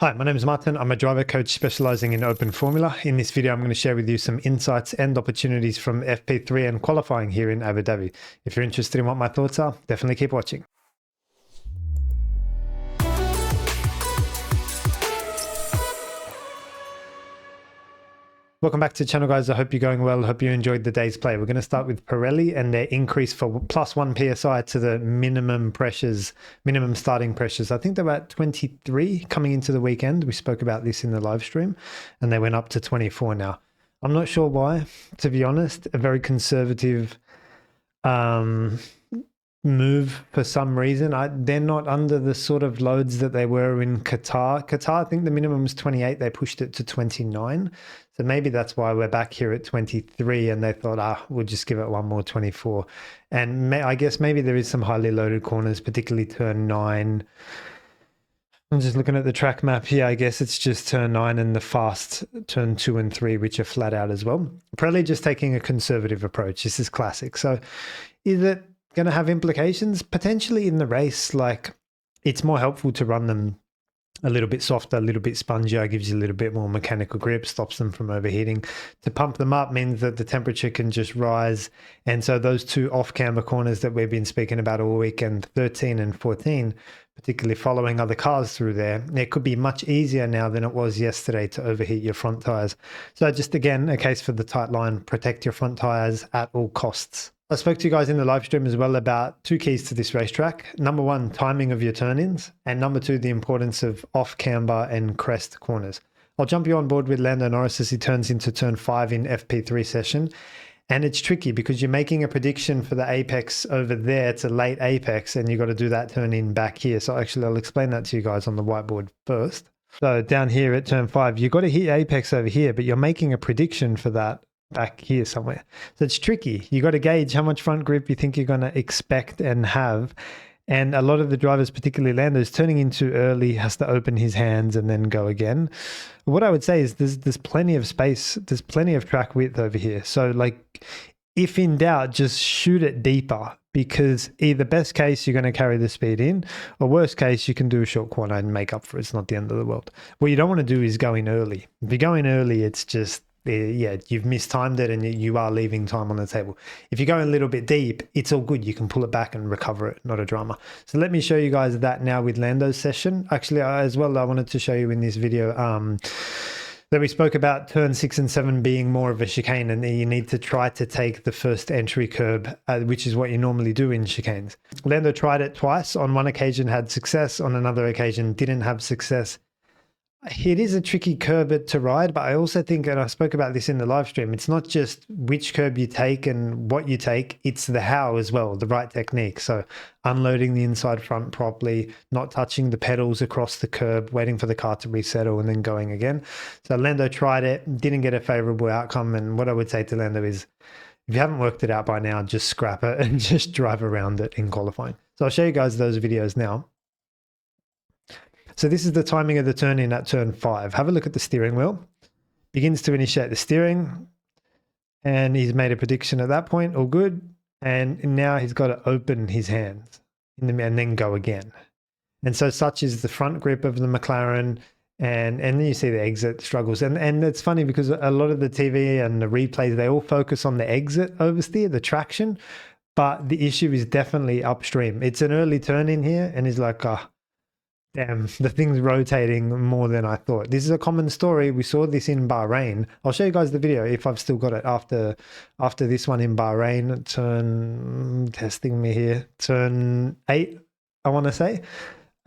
Hi, my name is Martin. I'm a driver coach specializing in open formula. In this video, I'm going to share with you some insights and opportunities from FP3 and qualifying here in Abu Dhabi. If you're interested in what my thoughts are, definitely keep watching. Welcome back to the channel, guys. I hope you're going well. I hope you enjoyed the day's play. We're going to start with Pirelli and their increase for +1 PSI to the minimum pressures, minimum starting pressures. I think they're about 23 coming into the weekend. We spoke about this in the live stream and they went up to 24 now. I'm not sure why, to be honest. A very conservative move for some reason. They're not under the sort of loads that they were in Qatar. Qatar, I think the minimum was 28. They pushed it to 29. So maybe that's why we're back here at 23 and they thought, we'll just give it one more 24. And I guess maybe there is some highly loaded corners, particularly turn 9. I'm just looking at the track map here. I guess it's just turn 9 and the fast turn 2 and 3, which are flat out as well. Probably just taking a conservative approach. This is classic. So is it going to have implications? Potentially in the race, like it's more helpful to run them a little bit softer, a little bit spongier, gives you a little bit more mechanical grip, stops them from overheating. To pump them up means that the temperature can just rise. And so those two off-camber corners that we've been speaking about all weekend, 13 and 14, particularly following other cars through there, it could be much easier now than it was yesterday to overheat your front tires. So just again, a case for the tight line, protect your front tires at all costs. I spoke to you guys in the live stream as well about two keys to this racetrack. Number one, timing of your turn-ins. And number two, the importance of off-camber and crest corners. I'll jump you on board with Lando Norris as he turns into turn 5 in FP3 session. And it's tricky because you're making a prediction for the apex over there to late apex and you've got to do that turn-in back here. So actually, I'll explain that to you guys on the whiteboard first. So down here at turn 5, you've got to hit apex over here, but you're making a prediction for that back here somewhere. So it's tricky. You got to gauge how much front grip you think you're going to expect and have. And a lot of the drivers, particularly Lando's, turning in too early, has to open his hands and then go again. What I would say is there's plenty of space. There's plenty of track width over here. So like if in doubt, just shoot it deeper, because either best case, you're going to carry the speed in, or worst case, you can do a short corner and make up for it. It's not the end of the world. What you don't want to do is go in early. If you go in early, it's just, yeah, you've mistimed it and you are leaving time on the table. If you go a little bit deep, it's all good. You can pull it back and recover it, not a drama. So let me show you guys that now with Lando's session. Actually, as well, I wanted to show you in this video that we spoke about turn 6 and 7 being more of a chicane, and you need to try to take the first entry curb, which is what you normally do in chicanes. Lando tried it twice. On one occasion had success, on another occasion didn't have success. It is a tricky curb to ride, but I also think, and I spoke about this in the live stream, it's not just which curb you take and what you take, it's the how as well, the right technique. So unloading the inside front properly, not touching the pedals across the curb, waiting for the car to resettle and then going again. So Lando tried it, didn't get a favorable outcome. And what I would say to Lando is, if you haven't worked it out by now, just scrap it and just drive around it in qualifying. So I'll show you guys those videos now. So this is the timing of the turn in at turn 5. Have a look at the steering wheel. Begins to initiate the steering. And he's made a prediction at that point. All good. And now he's got to open his hands and then go again. And so such is the front grip of the McLaren. And then you see the exit struggles. And it's funny because a lot of the TV and the replays, they all focus on the exit oversteer, the traction. But the issue is definitely upstream. It's an early turn in here. And he's like, damn, the thing's rotating more than I thought. This is a common story. We saw this in Bahrain. I'll show you guys the video if I've still got it after this one in Bahrain. Testing me here. Turn 8, I want to say.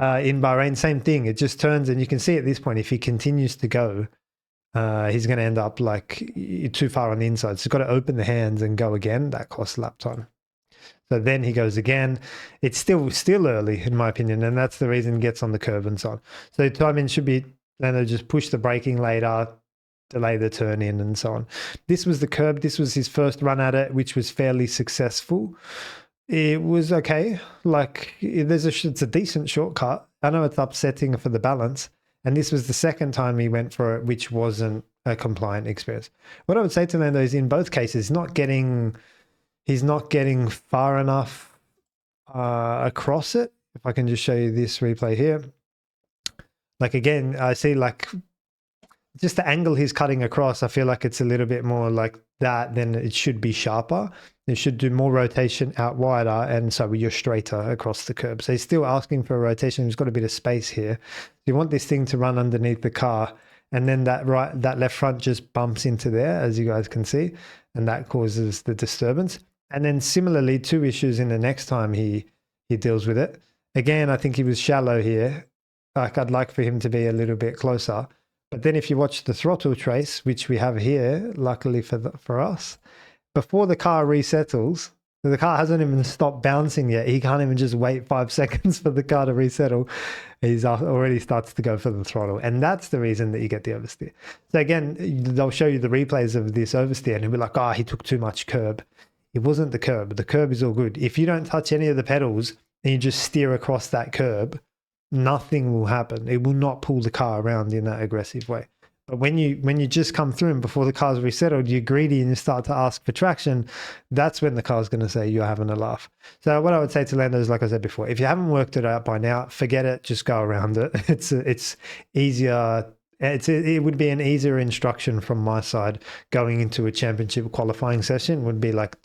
In Bahrain, same thing. It just turns, and you can see at this point, if he continues to go, he's going to end up like too far on the inside. So he's got to open the hands and go again. That costs lap time. So then he goes again. It's still early, in my opinion, and that's the reason he gets on the curb and so on. So timing should be, Lando just push the braking later, delay the turn in and so on. This was the curb. This was his first run at it, which was fairly successful. It was okay. Like it's a decent shortcut. I know it's upsetting for the balance. And this was the second time he went for it, which wasn't a compliant experience. What I would say to Lando is in both cases, he's not getting far enough across it. If I can just show you this replay here. Like again, I see like just the angle he's cutting across, I feel like it's a little bit more like that than it should be sharper. It should do more rotation out wider, and so you're straighter across the curb. So he's still asking for a rotation. He's got a bit of space here. You want this thing to run underneath the car, and then that left front just bumps into there, as you guys can see, and that causes the disturbance. And then similarly, 2 issues in the next time he deals with it. Again, I think he was shallow here. Like I'd like for him to be a little bit closer. But then if you watch the throttle trace, which we have here, luckily for us, before the car resettles, the car hasn't even stopped bouncing yet. He can't even just wait 5 seconds for the car to resettle. He's already starts to go for the throttle. And that's the reason that you get the oversteer. So again, they'll show you the replays of this oversteer and he'll be like, oh, he took too much curb. It wasn't the curb. The curb is all good. If you don't touch any of the pedals and you just steer across that curb, nothing will happen. It will not pull the car around in that aggressive way. But when you just come through and before the car's resettled, you're greedy and you start to ask for traction, that's when the car's going to say you're having a laugh. So what I would say to Lando is, like I said before, if you haven't worked it out by now, forget it, just go around it. It's easier. It would be an easier instruction from my side going into a championship qualifying session. Would be like,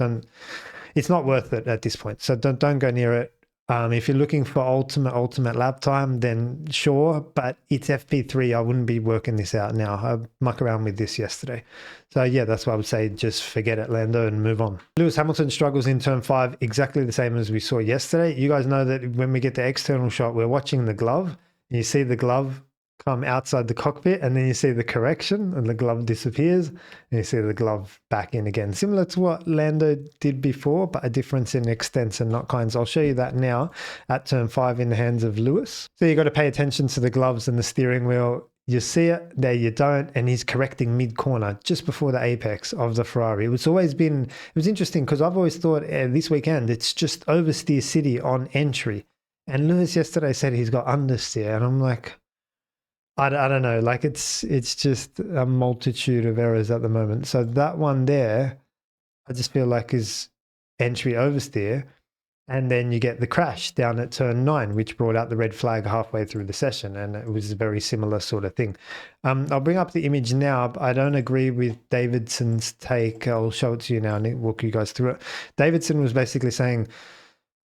it's not worth it at this point. So don't go near it. If you're looking for ultimate lap time, then sure, but it's FP3. I wouldn't be working this out now. I muck around with this yesterday. So yeah, that's why I would say just forget it, Lando, and move on. Lewis Hamilton struggles in turn 5, exactly the same as we saw yesterday. You guys know that when we get the external shot, we're watching the glove. You see the glove come outside the cockpit and then you see the correction and the glove disappears and you see the glove back in again, similar to what Lando did before, but a difference in extents and not kinds. I'll show you that now at turn 5 in the hands of Lewis. So you got to pay attention to the gloves and the steering wheel. You see it, there you don't, and he's correcting mid-corner just before the apex of the Ferrari. It was interesting because I've always thought this weekend it's just oversteer city on entry, and Lewis yesterday said he's got understeer, and I'm like, I don't know, like it's just a multitude of errors at the moment. So that one there, I just feel like is entry oversteer. And then you get the crash down at turn 9, which brought out the red flag halfway through the session. And it was a very similar sort of thing. I'll bring up the image now. I don't agree with Davidson's take. I'll show it to you now and walk you guys through it. Davidson was basically saying,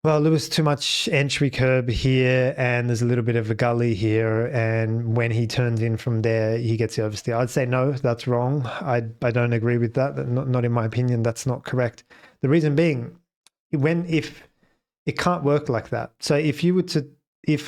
well, there was too much entry curb here and there's a little bit of a gully here. And when he turns in from there, he gets the oversteer. I'd say, no, that's wrong. I don't agree with that. Not in my opinion, that's not correct. The reason being, if it can't work like that. So if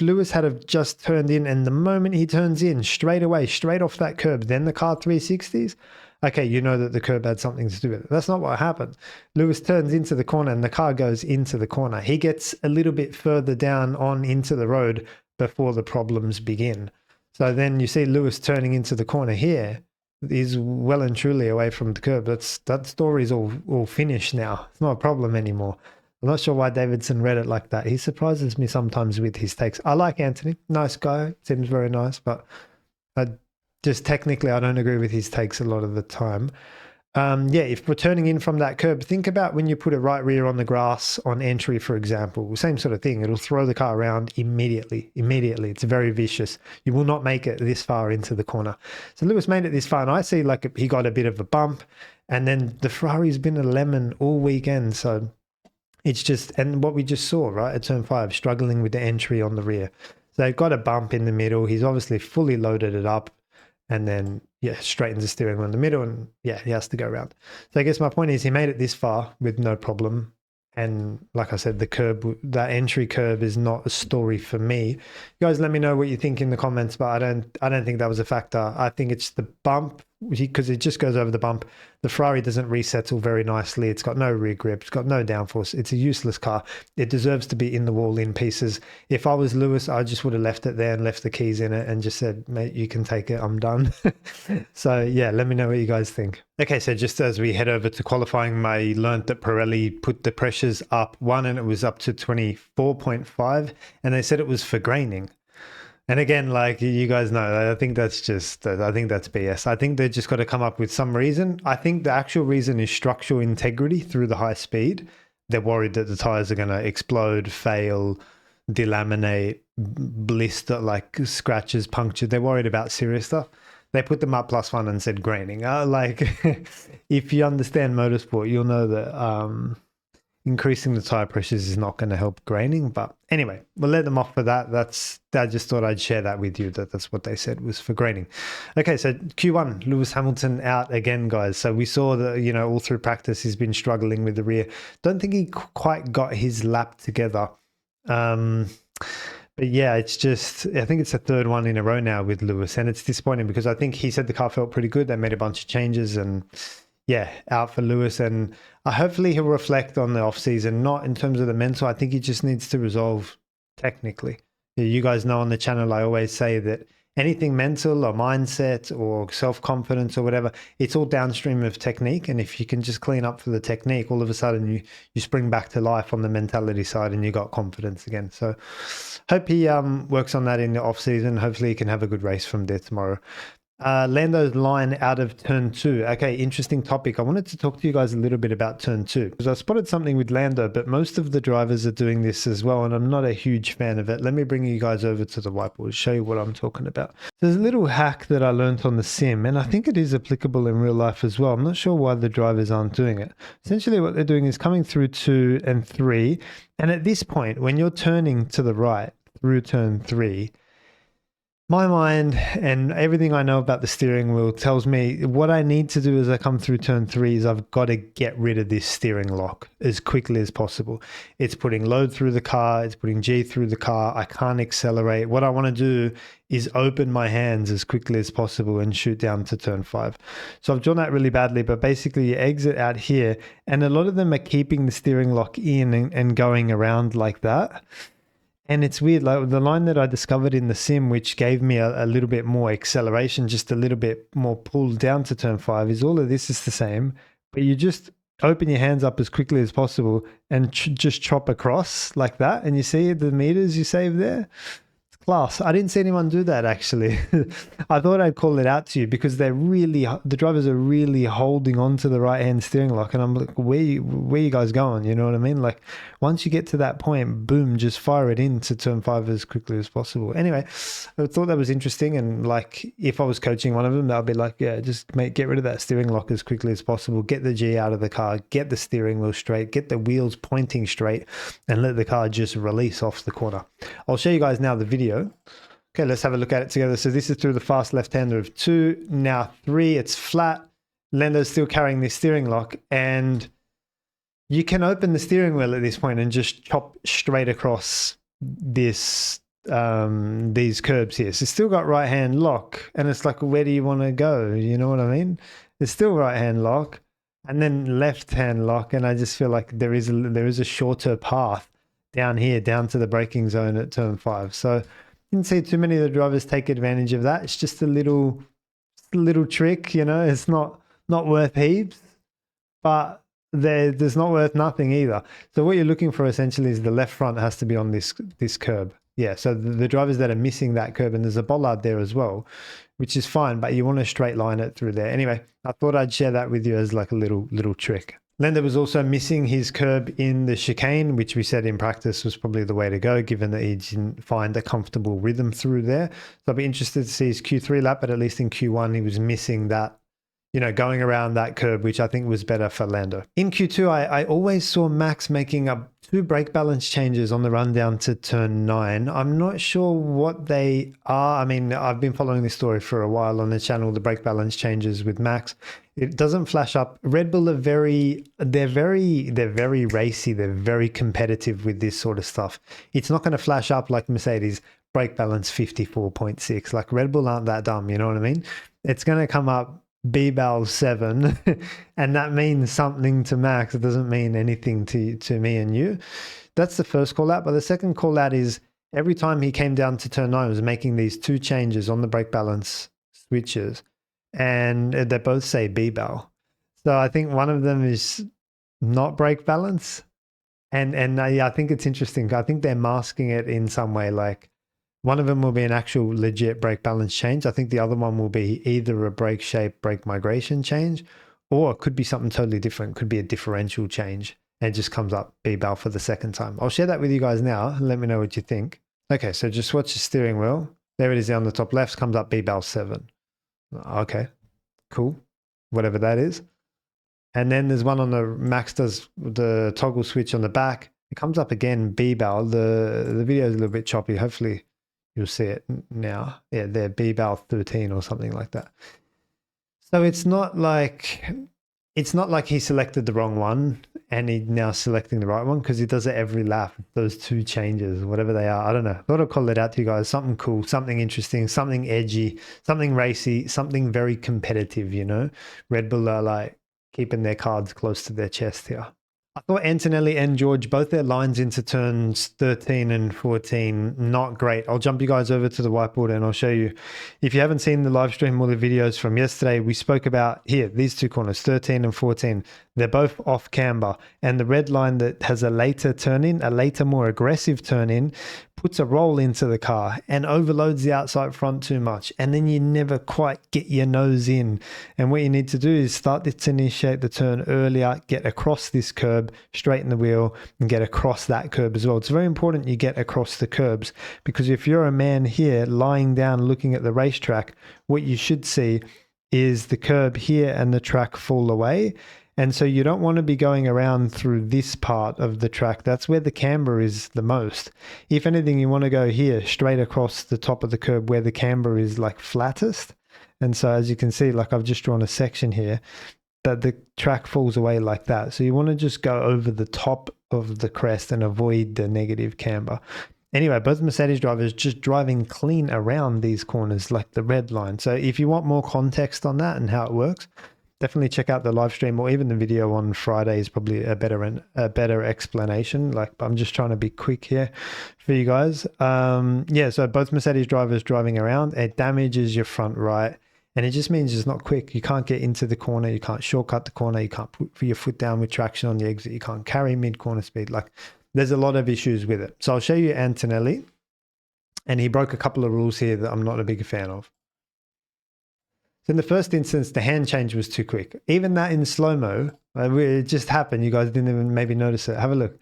Lewis had have just turned in and the moment he turns in straight away, straight off that curb, then the car 360s, okay, you know that the curb had something to do with it. That's not what happened. Lewis turns into the corner and the car goes into the corner. He gets a little bit further down on into the road before the problems begin. So then you see Lewis turning into the corner here. He's well and truly away from the curb. That story's all finished now. It's not a problem anymore. I'm not sure why Davidson read it like that. He surprises me sometimes with his takes. I like Anthony. Nice guy. Seems very nice, but just technically, I don't agree with his takes a lot of the time. Yeah, if we're turning in from that curb, think about when you put a right rear on the grass on entry, for example. Same sort of thing. It'll throw the car around immediately. It's very vicious. You will not make it this far into the corner. So Lewis made it this far, and I see like he got a bit of a bump, and then the Ferrari's been a lemon all weekend. So it's just, and what we just saw, right, at turn 5, struggling with the entry on the rear. So got a bump in the middle. He's obviously fully loaded it up. And then, yeah, straightens the steering wheel in the middle and, yeah, he has to go around. So I guess my point is he made it this far with no problem. And like I said, the curb, that entry curb is not a story for me. You guys let me know what you think in the comments, but I don't think that was a factor. I think it's the bump, because it just goes over the bump. The Ferrari doesn't resettle very nicely. It's got no rear grip. It's got no downforce. It's a useless car. It deserves to be in the wall in pieces. If I was Lewis, I just would have left it there and left the keys in it and just said, mate, you can take it. I'm done. So yeah, let me know what you guys think. Okay, so just as we head over to qualifying, I learned that Pirelli put the pressures up 1 and it was up to 24.5 and they said it was for graining. And again, like you guys know, I think that's BS. I think they just got to come up with some reason. I think the actual reason is structural integrity through the high speed. They're worried that the tires are going to explode, fail, delaminate, blister, like scratches, puncture. They're worried about serious stuff. They put them up +1 and said graining. Like, if you understand motorsport, you'll know that increasing the tire pressures is not going to help graining. But anyway, we'll let them off for that. I just thought I'd share that with you, that's what they said was for graining. Okay, so Q1, Lewis Hamilton out again, guys. So we saw that, you know, all through practice he's been struggling with the rear. Don't think he quite got his lap together. But yeah, it's just, I think it's the third one in a row now with Lewis, and it's disappointing because I think he said the car felt pretty good. They made a bunch of changes, and yeah, out for Lewis. And hopefully he'll reflect on the off season, not in terms of the mental. I think he just needs to resolve technically. You guys know on the channel, I always say that anything mental or mindset or self-confidence or whatever, it's all downstream of technique. And if you can just clean up for the technique, all of a sudden you spring back to life on the mentality side and you got confidence again. So hope he works on that in the off season. Hopefully he can have a good race from there tomorrow. Lando's line out of turn 2. Okay, interesting topic. I wanted to talk to you guys a little bit about turn 2 because I spotted something with Lando, but most of the drivers are doing this as well, and I'm not a huge fan of it. Let me bring you guys over to the whiteboard, show you what I'm talking about. There's a little hack that I learned on the sim, and I think it is applicable in real life as well. I'm not sure why the drivers aren't doing it. Essentially what they're doing is coming through 2 and 3, and at this point, when you're turning to the right through turn 3, my mind and everything I know about the steering wheel tells me what I need to do as I come through turn 3 is I've got to get rid of this steering lock as quickly as possible. It's putting load through the car. It's putting G through the car. I can't accelerate. What I want to do is open my hands as quickly as possible and shoot down to turn 5. So I've drawn that really badly, but basically you exit out here, and a lot of them are keeping the steering lock in and going around like that. And it's weird, like the line that I discovered in the sim, which gave me a little bit more acceleration, just a little bit more pull down to turn 5, is all of this is the same, but you just open your hands up as quickly as possible and just chop across like that. And you see the meters you save there? It's class. I didn't see anyone do that actually. I thought I'd call it out to you because the drivers are really holding on to the right-hand steering lock. And I'm like, where you guys going? You know what I mean? Like once you get to that point, boom, just fire it into turn 5 as quickly as possible. Anyway, I thought that was interesting. And like, if I was coaching one of them, that would be like, yeah, just get rid of that steering lock as quickly as possible. Get the G out of the car, get the steering wheel straight, get the wheels pointing straight, and let the car just release off the corner. I'll show you guys now the video. Okay, let's have a look at it together. So this is through the fast left-hander of 2. Now 3, it's flat. Lando's still carrying this steering lock, and you can open the steering wheel at this point and just chop straight across this these curbs here. So it's still got right-hand lock, and it's like, where do you want to go? You know what I mean? It's still right-hand lock, and then left-hand lock, and I just feel like there is a shorter path down here, down to the braking zone at turn 5. So didn't see too many of the drivers take advantage of that. It's just a little trick, you know. It's not worth heaps, but there's not worth nothing either. So what you're looking for essentially is the left front has to be on this curb. Yeah, so the drivers that are missing that curb, and there's a bollard there as well, which is fine, but you want to straight line it through there. Anyway, I thought I'd share that with you as like a little trick. Lando was also missing his curb in the chicane, which we said in practice was probably the way to go, given that he didn't find a comfortable rhythm through there. So I'll be interested to see his Q3 lap, but at least in Q1, he was missing that, you know, going around that curb, which I think was better for Lando. In Q2, I always saw Max making up 2 brake balance changes on the run down to turn 9. I'm not sure what they are. I mean, I've been following this story for a while on the channel, the brake balance changes with Max. It doesn't flash up. Red Bull are very racy. They're very competitive with this sort of stuff. It's not going to flash up like Mercedes brake balance 54.6. Like Red Bull aren't that dumb. You know what I mean? It's going to come up BBAL 7 and that means something to Max. It doesn't mean anything to me and you. That's the first call out. But the second call out is every time he came down to turn 9, he was making these 2 changes on the brake balance switches, and they both say BBAL. So I think one of them is not brake balance, and I think it's interesting. I think they're masking it in some way. Like one of them will be an actual legit brake balance change. I think the other one will be either a brake shape, brake migration change, or it could be something totally different. It could be a differential change. and it just comes up BBAL for the second time. I'll share that with you guys now. Let me know what you think. Okay, so just watch the steering wheel. There it is on the top left, comes up BBAL 7. Okay, cool. Whatever that is. And then there's one on the Max does the toggle switch on the back. It comes up again, BBAL. The video is a little bit choppy. Hopefully you'll see it now. Yeah, they're BBAL 13 or something like that. So it's not like he selected the wrong one and he's now selecting the right one, because he does it every lap. Those two changes, whatever they are, I don't know. Thought I'd call it out to you guys. Something cool, something interesting, something edgy, something racy, something very competitive, you know. Red Bull are like keeping their cards close to their chest here. I thought Antonelli and George, both their lines into turns 13 and 14, not great. I'll jump you guys over to the whiteboard and I'll show you. If you haven't seen the live stream or the videos from yesterday, we spoke about here, these two corners, 13 and 14. They're both off camber, and the red line that has a later turn in, a later, more aggressive turn in, puts a roll into the car and overloads the outside front too much. And then you never quite get your nose in. And what you need to do is start to initiate the turn earlier, get across this curb, straighten the wheel, and get across that curb as well. It's very important you get across the curbs, because if you're a man here lying down looking at the racetrack, what you should see is the curb here and the track fall away. And so you don't want to be going around through this part of the track. That's where the camber is the most. If anything, you want to go here straight across the top of the curb where the camber is like flattest. And so as you can see, like I've just drawn a section here, that the track falls away like that. So you want to just go over the top of the crest and avoid the negative camber. Anyway, both Mercedes drivers just driving clean around these corners, like the red line. So if you want more context on that and how it works, definitely check out the live stream, or even the video on Friday is probably a better explanation. Like, I'm just trying to be quick here for you guys. Yeah, so both Mercedes drivers driving around, it damages your front right, and it just means it's not quick. You can't get into the corner, you can't shortcut the corner, you can't put your foot down with traction on the exit, you can't carry mid-corner speed. Like, there's a lot of issues with it. So I'll show you Antonelli, and he broke a couple of rules here that I'm not a big fan of. So in the first instance, the hand change was too quick. Even that in slow-mo, it just happened. You guys didn't even maybe notice it. Have a look.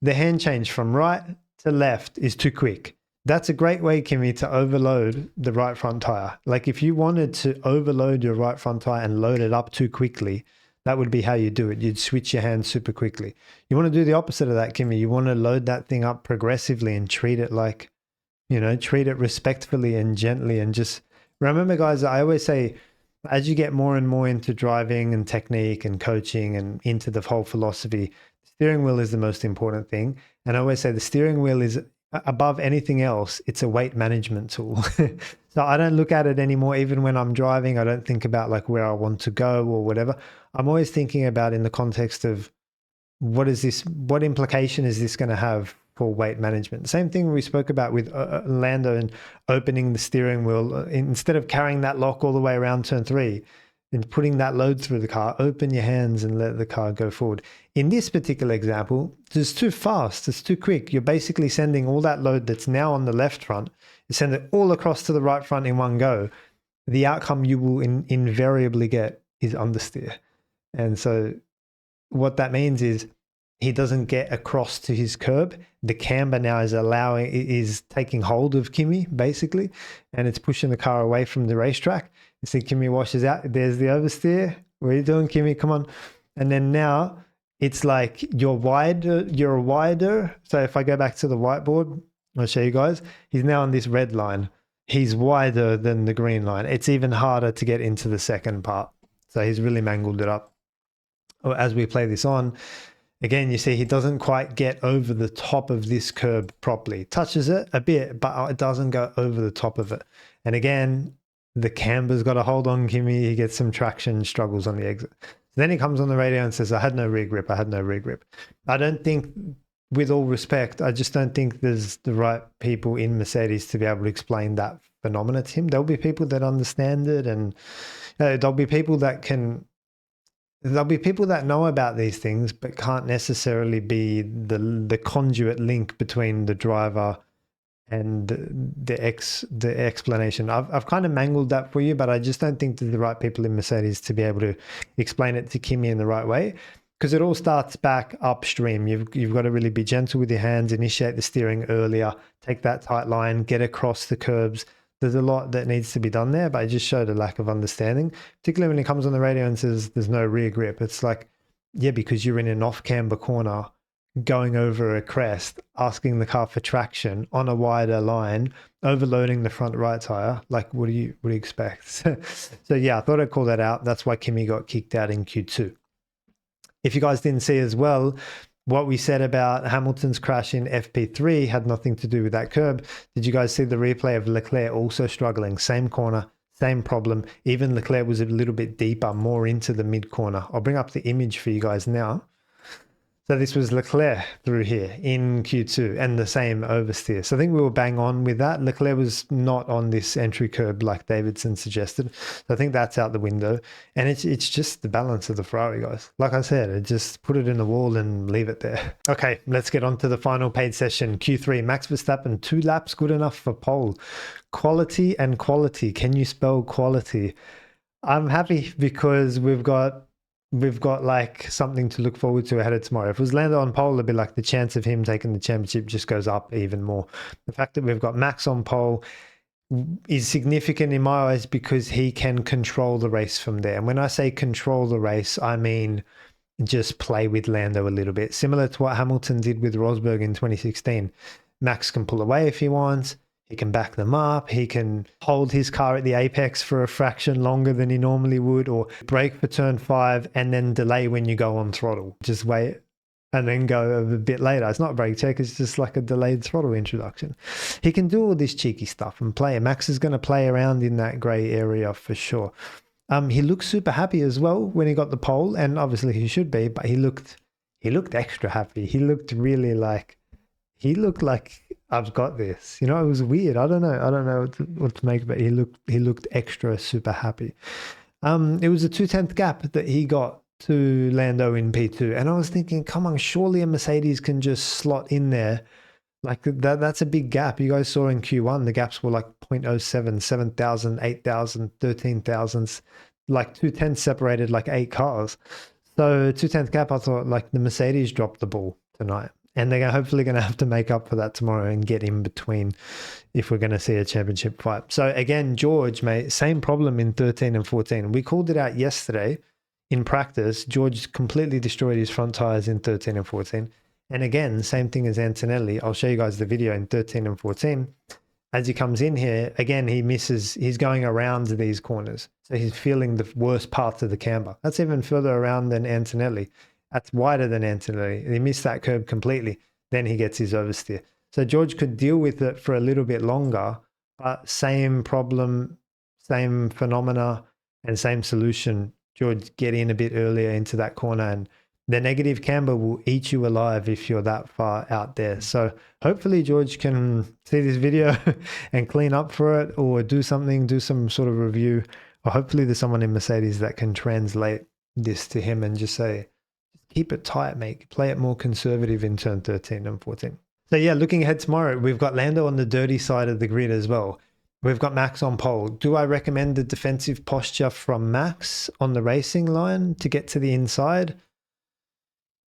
The hand change from right to left is too quick. That's a great way, Kimmy, to overload the right front tire. Like if you wanted to overload your right front tire and load it up too quickly, that would be how you do it. You'd switch your hands super quickly. You want to do the opposite of that, Kimmy. You want to load that thing up progressively and treat it like, you know, treat it respectfully and gently, and just remember, guys, I always say, as you get more and more into driving and technique and coaching and into the whole philosophy, the steering wheel is the most important thing. And I always say the steering wheel is above anything else. It's a weight management tool. So I don't look at it anymore. Even when I'm driving, I don't think about like where I want to go or whatever. I'm always thinking about in the context of what implication is this going to have for weight management. Same thing we spoke about with Lando and opening the steering wheel. Instead of carrying that lock all the way around turn 3 and putting that load through the car, open your hands and let the car go forward. In this particular example, it's too fast, it's too quick. You're basically sending all that load that's now on the left front, you send it all across to the right front in one go. The outcome you will invariably get is understeer. And so what that means is he doesn't get across to his curb. The camber now is taking hold of Kimi, basically, and it's pushing the car away from the racetrack. You see Kimi washes out. There's the oversteer. What are you doing, Kimi? Come on. And then now it's like you're wider. So if I go back to the whiteboard, I'll show you guys. He's now on this red line. He's wider than the green line. It's even harder to get into the second part. So he's really mangled it up. As we play this on, again, you see he doesn't quite get over the top of this curb properly. Touches it a bit, but it doesn't go over the top of it. And again, the camber's got a hold on Kimi. He gets some traction, struggles on the exit. Then he comes on the radio and says, I had no rear grip. I had no rear grip. I don't think, with all respect, I just don't think there's the right people in Mercedes to be able to explain that phenomena to him. There'll be people that understand it, and there'll be people that know about these things but can't necessarily be the conduit link between the driver and the explanation. I've kind of mangled that for you, but I just don't think there's the right people in Mercedes to be able to explain it to Kimi in the right way. because it all starts back upstream. You've got to really be gentle with your hands, initiate the steering earlier, take that tight line, get across the curbs. There's a lot that needs to be done there, but I just showed a lack of understanding, particularly when it comes on the radio and says there's no rear grip. It's like, yeah, because you're in an off camber corner, going over a crest, asking the car for traction on a wider line, overloading the front right tire. Like, what do you expect? So yeah, I thought I'd call that out. That's why Kimi got kicked out in Q2. If you guys didn't see as well, what we said about Hamilton's crash in FP3 had nothing to do with that curb. Did you guys see the replay of Leclerc also struggling? Same corner, same problem. Even Leclerc was a little bit deeper, more into the mid corner. I'll bring up the image for you guys now. So this was Leclerc through here in Q2 and the same oversteer. So I think we were bang on with that. Leclerc was not on this entry curb like Davidson suggested. So I think that's out the window. And it's just the balance of the Ferrari, guys. Like I said, it just put it in the wall and leave it there. Okay, let's get on to the final paid session. Q3, Max Verstappen, 2 laps good enough for pole. Quality and quality. Can you spell quality? I'm happy because we've got like something to look forward to ahead of tomorrow. If it was Lando on pole, it'd be like the chance of him taking the championship just goes up even more. The fact that we've got Max on pole is significant in my eyes because he can control the race from there. And when I say control the race, I mean just play with Lando a little bit, similar to what Hamilton did with Rosberg in 2016. Max can pull away if he wants. He can back them up. He can hold his car at the apex for a fraction longer than he normally would, or brake for turn 5 and then delay when you go on throttle. Just wait and then go a bit later. It's not brake check. It's just like a delayed throttle introduction. He can do all this cheeky stuff and play. Max is going to play around in that grey area for sure. He looked super happy as well when he got the pole, and obviously he should be, but he looked extra happy. He looked really like I've got this. You know, it was weird. I don't know what to make, but he looked extra super happy. It was a 2/10 gap that he got to Lando in P2, and I was thinking, come on, surely a Mercedes can just slot in there. Like that's a big gap. You guys saw in Q1 the gaps were like 0.07, 7,000, 8,000, 13,000, like 2/10 separated like 8 cars. So 2/10 gap, I thought like the Mercedes dropped the ball tonight. And they're hopefully going to have to make up for that tomorrow and get in between if we're going to see a championship fight. So again, George, mate, same problem in 13 and 14. We called it out yesterday in practice. George completely destroyed his front tires in 13 and 14. And again, same thing as Antonelli. I'll show you guys the video in 13 and 14. As he comes in here, again, he misses. He's going around these corners. So he's feeling the worst parts of the camber. That's even further around than Antonelli. That's wider than Antonelli. He missed that curb completely. Then he gets his oversteer. So George could deal with it for a little bit longer, but same problem, same phenomena, and same solution. George, get in a bit earlier into that corner, and the negative camber will eat you alive if you're that far out there. So hopefully George can see this video and clean up for it, or do something, do some sort of review, or hopefully there's someone in Mercedes that can translate this to him and just say, keep it tight, mate. Play it more conservative in turn 13 and 14. So yeah, looking ahead tomorrow, we've got Lando on the dirty side of the grid as well. We've got Max on pole. Do I recommend the defensive posture from Max on the racing line to get to the inside?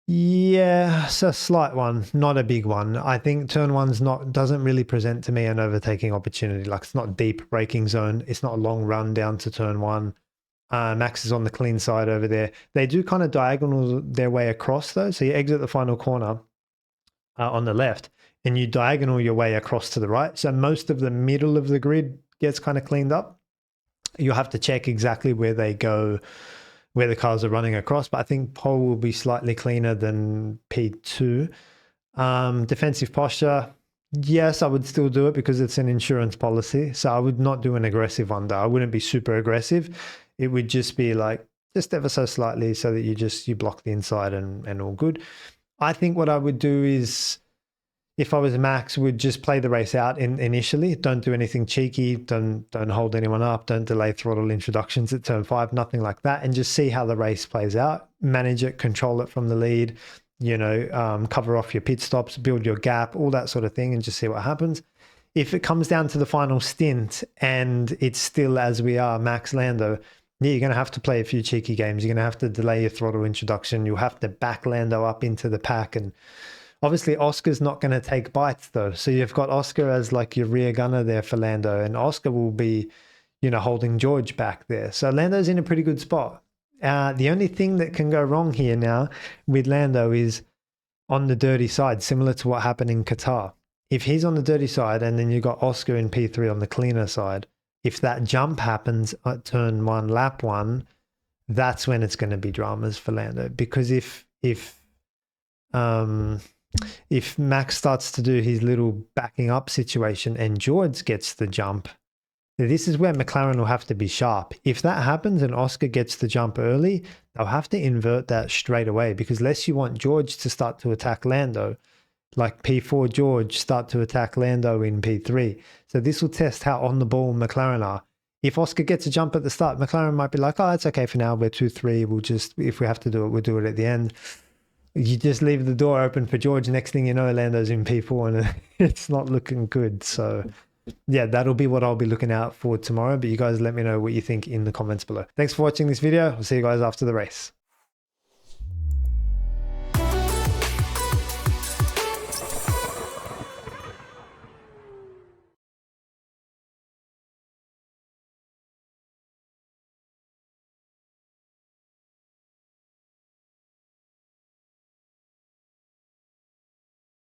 Yeah, it's a slight one, not a big one. I think turn 1's doesn't really present to me an overtaking opportunity. Like, it's not deep braking zone. It's not a long run down to turn 1. Max is on the clean side over there. They do kind of diagonal their way across though. So you exit the final corner on the left and you diagonal your way across to the right. So most of the middle of the grid gets kind of cleaned up. You'll have to check exactly where they go, where the cars are running across. But I think pole will be slightly cleaner than P2. Defensive posture. Yes, I would still do it because it's an insurance policy. So I would not do an aggressive under. I wouldn't be super aggressive. It would just be like just ever so slightly so that you block the inside and all good. I think what I would do is, if I was Max, would just play the race out initially. Don't do anything cheeky. Don't hold anyone up. Don't delay throttle introductions at turn 5. Nothing like that. And just see how the race plays out. Manage it. Control it from the lead. You know, cover off your pit stops. Build your gap. All that sort of thing, and just see what happens. If it comes down to the final stint and it's still as we are, Max Lando, Yeah, you're going to have to play a few cheeky games. You're going to have to delay your throttle introduction. You'll have to back Lando up into the pack. And obviously, Oscar's not going to take bites, though. So you've got Oscar as like your rear gunner there for Lando. And Oscar will be, holding George back there. So Lando's in a pretty good spot. The only thing that can go wrong here now with Lando is on the dirty side, similar to what happened in Qatar. If he's on the dirty side and then you've got Oscar in P3 on the cleaner side, if that jump happens at turn 1, lap 1, that's when it's going to be dramas for Lando. Because if Max starts to do his little backing up situation and George gets the jump, this is where McLaren will have to be sharp. If that happens and Oscar gets the jump early, they'll have to invert that straight away, because unless you want George to start to attack Lando, like P4 George start to attack Lando in P3. So this will test how on the ball McLaren are. If Oscar gets a jump at the start, McLaren might be like, oh, it's okay for now. We're 2-3. We'll just, if we have to do it, we'll do it at the end. You just leave the door open for George. Next thing you know, Lando's in P4 and it's not looking good. So yeah, that'll be what I'll be looking out for tomorrow. But you guys let me know what you think in the comments below. Thanks for watching this video. I'll see you guys after the race.